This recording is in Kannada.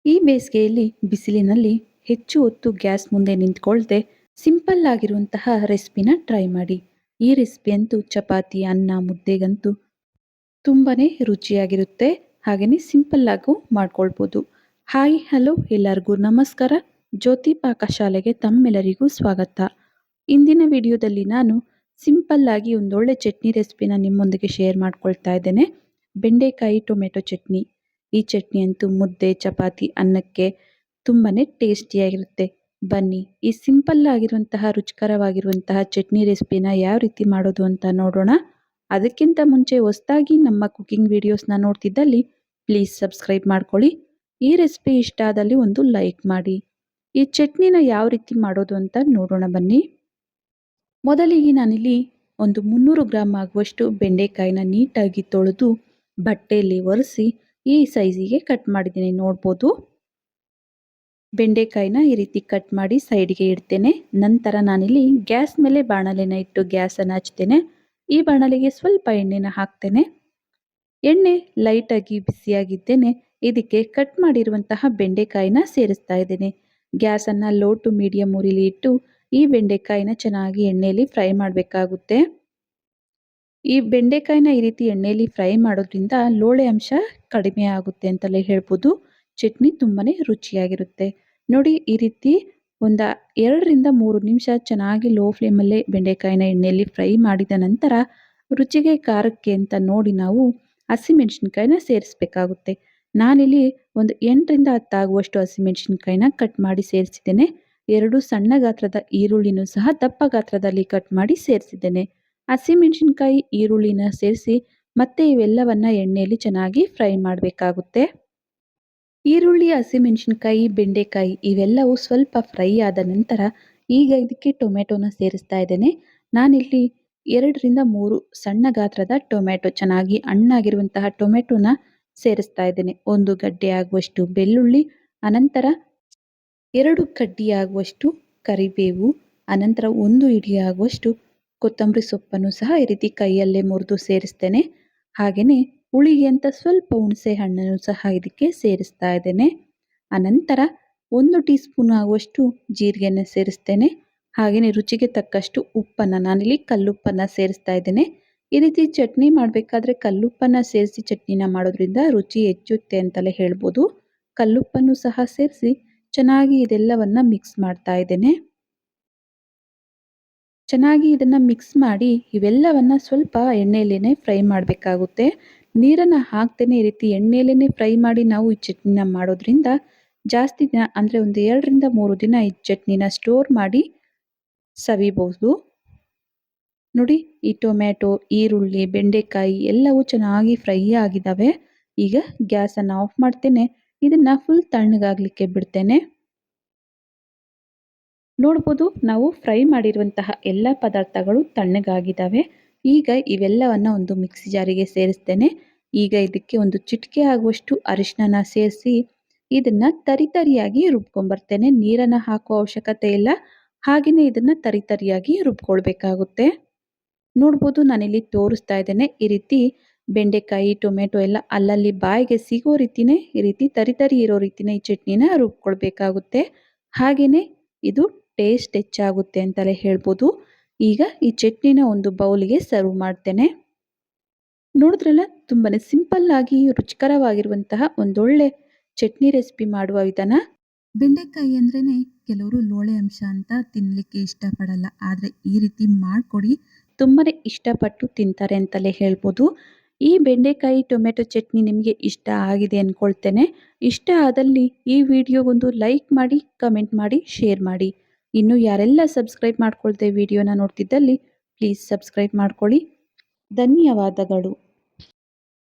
ಈ ಬೇಸಿಗೆಯಲ್ಲಿ ಬಿಸಿಲಿನಲ್ಲಿ ಹೆಚ್ಚು ಹೊತ್ತು ಗ್ಯಾಸ್ ಮುಂದೆ ನಿಂತ್ಕೊಳ್ದೆ ಸಿಂಪಲ್ ಆಗಿರುವಂತಹ ರೆಸಿಪಿನ ಟ್ರೈ ಮಾಡಿ. ಈ ರೆಸಿಪಿ ಅಂತೂ ಚಪಾತಿ ಅನ್ನ ಮುದ್ದೆಗಂತೂ ತುಂಬಾನೇ ರುಚಿಯಾಗಿರುತ್ತೆ. ಹಾಗೆಯೇ ಸಿಂಪಲ್ ಆಗು ಮಾಡ್ಕೊಳ್ಬೋದು. ಹಾಯ್ ಹಲೋ ಎಲ್ಲರಿಗೂ ನಮಸ್ಕಾರ. ಜ್ಯೋತಿ ಪಾಕಶಾಲೆಗೆ ತಮ್ಮೆಲ್ಲರಿಗೂ ಸ್ವಾಗತ. ಇಂದಿನ ವಿಡಿಯೋದಲ್ಲಿ ನಾನು ಸಿಂಪಲ್ ಆಗಿ ಒಂದೊಳ್ಳೆ ಚಟ್ನಿ ರೆಸಿಪಿನ ನಿಮ್ಮೊಂದಿಗೆ ಶೇರ್ ಮಾಡ್ಕೊಳ್ತಾ ಇದ್ದೇನೆ. ಬೆಂಡೆಕಾಯಿ ಟೊಮೆಟೊ ಚಟ್ನಿ. ಈ ಚಟ್ನಿ ಅಂತೂ ಮುದ್ದೆ ಚಪಾತಿ ಅನ್ನಕ್ಕೆ ತುಂಬಾನೇ ಟೇಸ್ಟಿಯಾಗಿರುತ್ತೆ. ಬನ್ನಿ ಈ ಸಿಂಪಲ್ ಆಗಿರುವಂತಹ ರುಚಿಕರವಾಗಿರುವಂತಹ ಚಟ್ನಿ ರೆಸಿಪಿನ ಯಾವ ರೀತಿ ಮಾಡೋದು ಅಂತ ನೋಡೋಣ. ಅದಕ್ಕಿಂತ ಮುಂಚೆ ಹೊಸದಾಗಿ ನಮ್ಮ ಕುಕಿಂಗ್ ವಿಡಿಯೋಸ್ನ ನೋಡ್ತಿದ್ದಲ್ಲಿ ಪ್ಲೀಸ್ ಸಬ್ಸ್ಕ್ರೈಬ್ ಮಾಡ್ಕೊಳ್ಳಿ. ಈ ರೆಸಿಪಿ ಇಷ್ಟ ಆದಲ್ಲಿ ಒಂದು ಲೈಕ್ ಮಾಡಿ. ಈ ಚಟ್ನಿನ ಯಾವ ರೀತಿ ಮಾಡೋದು ಅಂತ ನೋಡೋಣ ಬನ್ನಿ. ಮೊದಲಿಗೆ ನಾನಿಲ್ಲಿ ಒಂದು 300 ಗ್ರಾಮ್ ಆಗುವಷ್ಟು ಬೆಂಡೆಕಾಯಿನ ನೀಟಾಗಿ ತೊಳೆದು ಬಟ್ಟೆಯಲ್ಲಿ ಒರೆಸಿ ಈ ಸೈಜಿಗೆ ಕಟ್ ಮಾಡಿದ್ದೀನಿ. ನೋಡ್ಬೋದು, ಬೆಂಡೆಕಾಯಿನ ಈ ರೀತಿ ಕಟ್ ಮಾಡಿ ಸೈಡ್ಗೆ ಇಡ್ತೇನೆ. ನಂತರ ನಾನಿಲ್ಲಿ ಗ್ಯಾಸ್ ಮೇಲೆ ಬಾಣಲೆನ ಇಟ್ಟು ಗ್ಯಾಸನ್ನು ಹಚ್ತೇನೆ. ಈ ಬಾಣಲೆಗೆ ಸ್ವಲ್ಪ ಎಣ್ಣೆನ ಹಾಕ್ತೇನೆ. ಎಣ್ಣೆ ಲೈಟಾಗಿ ಬಿಸಿಯಾಗಿದ್ದೇನೆ. ಇದಕ್ಕೆ ಕಟ್ ಮಾಡಿರುವಂತಹ ಬೆಂಡೆಕಾಯಿನ ಸೇರಿಸ್ತಾ ಇದ್ದೇನೆ. ಗ್ಯಾಸನ್ನು ಲೋ ಟು ಮೀಡಿಯಂ ಉರಿಲಿ ಇಟ್ಟು ಈ ಬೆಂಡೆಕಾಯಿನ ಚೆನ್ನಾಗಿ ಎಣ್ಣೆಯಲ್ಲಿ ಫ್ರೈ ಮಾಡಬೇಕಾಗುತ್ತೆ. ಈ ಬೆಂಡೆಕಾಯಿನ ಈ ರೀತಿ ಎಣ್ಣೆಯಲ್ಲಿ ಫ್ರೈ ಮಾಡೋದ್ರಿಂದ ಲೋಳೆ ಅಂಶ ಕಡಿಮೆ ಆಗುತ್ತೆ ಅಂತಲೇ ಹೇಳ್ಬೋದು. ಚಟ್ನಿ ತುಂಬಾನೇ ರುಚಿಯಾಗಿರುತ್ತೆ. ನೋಡಿ, ಈ ರೀತಿ ಒಂದು 2ರಿಂದ 3 ನಿಮಿಷ ಚೆನ್ನಾಗಿ ಲೋ ಫ್ಲೇಮಲ್ಲೇ ಬೆಂಡೆಕಾಯಿನ ಎಣ್ಣೆಯಲ್ಲಿ ಫ್ರೈ ಮಾಡಿದ ನಂತರ ರುಚಿಗೆ ಖಾರಕ್ಕೆ ಅಂತ ನೋಡಿ ನಾವು ಹಸಿಮೆಣಸಿನ್ಕಾಯಿನ ಸೇರಿಸಬೇಕಾಗುತ್ತೆ. ನಾನಿಲ್ಲಿ ಒಂದು 8ರಿಂದ 10 ಆಗುವಷ್ಟು ಹಸಿಮೆಣಸಿನ್ಕಾಯಿನ ಕಟ್ ಮಾಡಿ ಸೇರಿಸಿದ್ದೇನೆ. 2 ಸಣ್ಣ ಗಾತ್ರದ ಈರುಳ್ಳಿನೂ ಸಹ ದಪ್ಪ ಗಾತ್ರದಲ್ಲಿ ಕಟ್ ಮಾಡಿ ಸೇರಿಸಿದ್ದೇನೆ. ಹಸಿಮೆಣಸಿನ್ಕಾಯಿ ಈರುಳ್ಳಿನ ಸೇರಿಸಿ ಮತ್ತೆ ಇವೆಲ್ಲವನ್ನ ಎಣ್ಣೆಯಲ್ಲಿ ಚೆನ್ನಾಗಿ ಫ್ರೈ ಮಾಡಬೇಕಾಗುತ್ತೆ. ಈರುಳ್ಳಿ ಹಸಿಮೆಣಸಿನ್ಕಾಯಿ ಬೆಂಡೆಕಾಯಿ ಇವೆಲ್ಲವೂ ಸ್ವಲ್ಪ ಫ್ರೈ ಆದ ನಂತರ ಈಗ ಇದಕ್ಕೆ ಟೊಮೆಟೊನ ಸೇರಿಸ್ತಾ ಇದ್ದೇನೆ. ನಾನಿಲ್ಲಿ 2ರಿಂದ 3 ಸಣ್ಣ ಗಾತ್ರದ ಟೊಮೆಟೊ, ಚೆನ್ನಾಗಿ ಹಣ್ಣಾಗಿರುವಂತಹ ಟೊಮೆಟೊನ ಸೇರಿಸ್ತಾ ಇದ್ದೇನೆ. 1 ಗಡ್ಡೆ ಆಗುವಷ್ಟು ಬೆಳ್ಳುಳ್ಳಿ, ಅನಂತರ 2 ಕಡ್ಡಿ ಆಗುವಷ್ಟು ಕರಿಬೇವು, ಅನಂತರ 1 ಹಿಡಿ ಆಗುವಷ್ಟು ಕೊತ್ತಂಬರಿ ಸೊಪ್ಪನ್ನು ಸಹ ಈ ರೀತಿ ಕೈಯಲ್ಲೇ ಮುರಿದು ಸೇರಿಸ್ತೇನೆ. ಹಾಗೆಯೇ ಹುಳಿಗೆ ಅಂತ ಸ್ವಲ್ಪ ಹುಣಸೆ ಹಣ್ಣನ್ನು ಸಹ ಇದಕ್ಕೆ ಸೇರಿಸ್ತಾ ಇದ್ದೇನೆ. ಅನಂತರ 1 ಟೀ ಸ್ಪೂನ್ ಆಗುವಷ್ಟು ಜೀರಿಗೆಯನ್ನು ಸೇರಿಸ್ತೇನೆ. ಹಾಗೆಯೇ ರುಚಿಗೆ ತಕ್ಕಷ್ಟು ಉಪ್ಪನ್ನು, ನಾನಿಲ್ಲಿ ಕಲ್ಲುಪ್ಪನ್ನು ಸೇರಿಸ್ತಾ ಇದ್ದೇನೆ. ಈ ರೀತಿ ಚಟ್ನಿ ಮಾಡಬೇಕಾದ್ರೆ ಕಲ್ಲುಪ್ಪನ್ನು ಸೇರಿಸಿ ಚಟ್ನಿನ ಮಾಡೋದ್ರಿಂದ ರುಚಿ ಹೆಚ್ಚುತ್ತೆ ಅಂತಲೇ ಹೇಳ್ಬೋದು. ಕಲ್ಲುಪ್ಪನ್ನು ಸಹ ಸೇರಿಸಿ ಚೆನ್ನಾಗಿ ಇದೆಲ್ಲವನ್ನ ಮಿಕ್ಸ್ ಮಾಡ್ತಾ ಇದ್ದೇನೆ. ಚೆನ್ನಾಗಿ ಇದನ್ನು ಮಿಕ್ಸ್ ಮಾಡಿ ಇವೆಲ್ಲವನ್ನ ಸ್ವಲ್ಪ ಎಣ್ಣೆಯಲ್ಲೇ ಫ್ರೈ ಮಾಡಬೇಕಾಗುತ್ತೆ. ನೀರನ್ನು ಹಾಕ್ತೇನೆ. ಈ ರೀತಿ ಎಣ್ಣೆಯಲ್ಲೇ ಫ್ರೈ ಮಾಡಿ ನಾವು ಈ ಚಟ್ನಿನ ಮಾಡೋದ್ರಿಂದ ಜಾಸ್ತಿ ದಿನ, ಅಂದರೆ ಒಂದು 2ರಿಂದ 3 ದಿನ ಈ ಚಟ್ನಿನ ಸ್ಟೋರ್ ಮಾಡಿ ಸವಿಬಹುದು. ನೋಡಿ, ಈ ಟೊಮ್ಯಾಟೊ, ಈರುಳ್ಳಿ, ಬೆಂಡೆಕಾಯಿ ಎಲ್ಲವೂ ಚೆನ್ನಾಗಿ ಫ್ರೈ ಆಗಿದ್ದಾವೆ. ಈಗ ಗ್ಯಾಸನ್ನು ಆಫ್ ಮಾಡ್ತೇನೆ. ಇದನ್ನು ಫುಲ್ ತಣ್ಣಗಾಗಲಿಕ್ಕೆ ಬಿಡ್ತೇನೆ. ನೋಡ್ಬೋದು, ನಾವು ಫ್ರೈ ಮಾಡಿರುವಂತಹ ಎಲ್ಲ ಪದಾರ್ಥಗಳು ತಣ್ಣಗಾಗಿದ್ದಾವೆ. ಈಗ ಇವೆಲ್ಲವನ್ನ ಒಂದು ಮಿಕ್ಸಿ ಜಾರಿಗೆ ಸೇರಿಸ್ತೇನೆ. ಈಗ ಇದಕ್ಕೆ ಒಂದು ಚಿಟಿಕೆ ಆಗುವಷ್ಟು ಅರಿಶಿನ ಸೇರಿಸಿ ಇದನ್ನ ತರಿತರಿಯಾಗಿ ರುಬ್ಕೊಂಡ್ಬರ್ತೇನೆ. ನೀರನ್ನು ಹಾಕುವ ಅವಶ್ಯಕತೆ ಇಲ್ಲ. ಹಾಗೆಯೇ ಇದನ್ನ ತರಿತರಿಯಾಗಿ ರುಬ್ಕೊಳ್ಬೇಕಾಗುತ್ತೆ. ನೋಡ್ಬೋದು, ನಾನಿಲ್ಲಿ ತೋರಿಸ್ತಾ ಇದ್ದೇನೆ. ಈ ರೀತಿ ಬೆಂಡೆಕಾಯಿ ಟೊಮೆಟೊ ಎಲ್ಲ ಅಲ್ಲಲ್ಲಿ ಬಾಯಿಗೆ ಸಿಗೋ ರೀತಿನೇ ಈ ರೀತಿ ತರಿತರಿ ಇರೋ ರೀತಿನೇ ಈ ಚಟ್ನಿನ ರುಬ್ಕೊಳ್ಬೇಕಾಗುತ್ತೆ. ಹಾಗೆಯೇ ಇದು ಟೇಸ್ಟ್ ಹೆಚ್ಚಾಗುತ್ತೆ ಅಂತಲೇ ಹೇಳ್ಬೋದು. ಈಗ ಈ ಚಟ್ನಿನ ಒಂದು ಬೌಲಿಗೆ ಸರ್ವ್ ಮಾಡ್ತೇನೆ. ನೋಡಿದ್ರಲ್ಲ, ತುಂಬಾನೇ ಸಿಂಪಲ್ ಆಗಿ ರುಚಿಕರವಾಗಿರುವಂತಹ ಒಂದೊಳ್ಳೆ ಚಟ್ನಿ ರೆಸಿಪಿ ಮಾಡುವ ವಿಧಾನ. ಬೆಂಡೆಕಾಯಿ ಅಂದ್ರೇನೆ ಕೆಲವರು ಲೋಳೆ ಅಂಶ ಅಂತ ತಿನ್ನಲಿಕ್ಕೆ ಇಷ್ಟಪಡಲ್ಲ. ಆದರೆ ಈ ರೀತಿ ಮಾಡಿಕೊಡಿ, ತುಂಬಾನೇ ಇಷ್ಟಪಟ್ಟು ತಿಂತಾರೆ ಅಂತಲೇ ಹೇಳ್ಬೋದು. ಈ ಬೆಂಡೆಕಾಯಿ ಟೊಮೆಟೊ ಚಟ್ನಿ ನಿಮಗೆ ಇಷ್ಟ ಆಗಿದೆ ಅಂದ್ಕೊಳ್ತೇನೆ. ಇಷ್ಟ ಆದಲ್ಲಿ ಈ ವಿಡಿಯೋಗೊಂದು ಲೈಕ್ ಮಾಡಿ, ಕಮೆಂಟ್ ಮಾಡಿ, ಶೇರ್ ಮಾಡಿ. ಇನ್ನು ಯಾರೆಲ್ಲ ಸಬ್ಸ್ಕ್ರೈಬ್ ಮಾಡ್ಕೊಳ್ದೆ ವಿಡಿಯೋನ ನೋಡ್ತಿದ್ದಲ್ಲಿ ಪ್ಲೀಸ್ ಸಬ್ಸ್ಕ್ರೈಬ್ ಮಾಡ್ಕೊಳ್ಳಿ. ಧನ್ಯವಾದಗಳು.